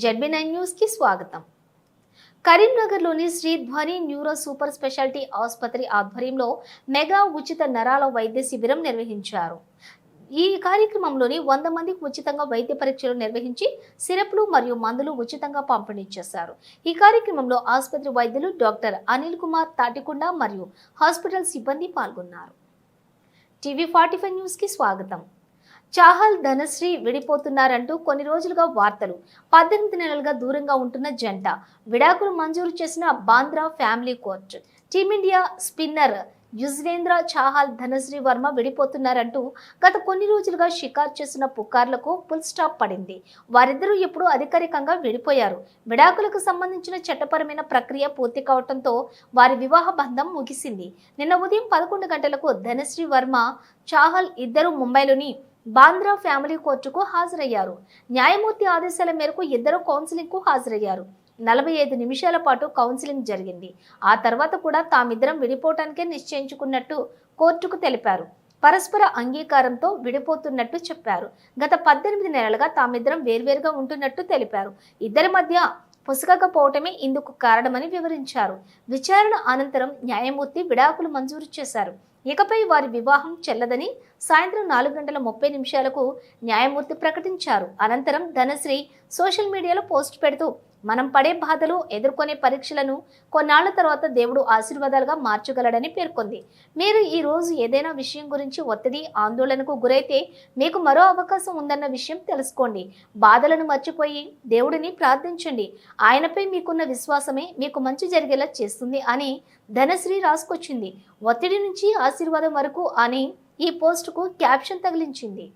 జెడ్బీ9 news కి స్వాగతం. కరీంనగర్లోని శ్రీ ధ్వని న్యూరో సూపర్ స్పెషాలిటీ ఆసుపత్రి ఆధ్వర్యంలో మెగా ఉచిత నరాల వైద్య శిబిరం నిర్వహించారు. ఈ కార్యక్రమంలోని 100 మందికి ఉచితంగా వైద్య పరీక్షలు నిర్వహించి సిరప్లు మరియు మందులు ఉచితంగా పంపిణీ చేశారు. ఈ కార్యక్రమంలో ఆసుపత్రి వైద్యులు డాక్టర్ అనిల్ కుమార్ తాటికొండ మరియు హాస్పిటల్ సిబ్బంది పాల్గొన్నారు. టీవీ45 న్యూస్ కి స్వాగతం. చాహల్ ధనశ్రీ విడిపోతున్నారంటూ కొన్ని రోజులుగా వార్తలు. 18 నెలలుగా దూరంగా ఉంటున్న జంట విడాకులు మంజూరు చేసిన Bandra family court. Team India spinner Yuzvendra Chahal Dhanashree Verma విడిపోతున్నారంటూ గత కొన్ని రోజులుగా షికారు చేసిన పుకార్లకు ఫుల్ స్టాప్ పడింది. వారిద్దరూ ఇప్పుడు అధికారికంగా విడిపోయారు. విడాకులకు సంబంధించిన చట్టపరమైన ప్రక్రియ పూర్తి కావడంతో వారి వివాహ బంధం ముగిసింది. నిన్న ఉదయం 11 గంటలకు ధనశ్రీ వర్మ చాహల్ ఇద్దరు ముంబైలోని బాంద్రా ఫ్యామిలీ కోర్టుకు హాజరయ్యారు. న్యాయమూర్తి ఆదేశాల మేరకు ఇద్దరు కౌన్సిలింగ్ కు హాజరయ్యారు. 45 నిమిషాల పాటు కౌన్సిలింగ్ జరిగింది. ఆ తర్వాత కూడా తామిద్దరం విడిపోవటానికే నిశ్చయించుకున్నట్టు కోర్టుకు తెలిపారు. పరస్పర అంగీకారంతో విడిపోతున్నట్టు చెప్పారు. గత 18 నెలలుగా తామిద్దరం వేర్వేరుగా ఉంటున్నట్టు తెలిపారు. ఇద్దరి మధ్య పొసగకపోవటమే ఇందుకు కారణమని వివరించారు. విచారణ అనంతరం న్యాయమూర్తి విడాకులు మంజూరు చేశారు. ఇకపై వారి వివాహం చెల్లదని సాయంత్రం 4:30 న్యాయమూర్తి ప్రకటించారు. అనంతరం ధనశ్రీ సోషల్ మీడియాలో పోస్ట్ పెడుతూ, మనం పడే బాధలు, ఎదుర్కొనే పరీక్షలను కొన్నాళ్ల తర్వాత దేవుడు ఆశీర్వాదాలుగా మార్చగలడని పేర్కొంది. మీరు ఈ రోజు ఏదైనా విషయం గురించి ఒత్తిడి, ఆందోళనకు గురైతే మీకు మరో అవకాశం ఉందన్న విషయం తెలుసుకోండి. బాధలను మర్చిపోయి దేవుడిని ప్రార్థించండి. ఆయనపై మీకున్న విశ్వాసమే మీకు మంచి జరిగేలా చేస్తుంది అని ధనశ్రీ రాసుకొచ్చింది. ఒత్తిడి నుంచి ఆశీర్వాదం వరకు అని ఈ పోస్టుకు క్యాప్షన్ తగిలించింది.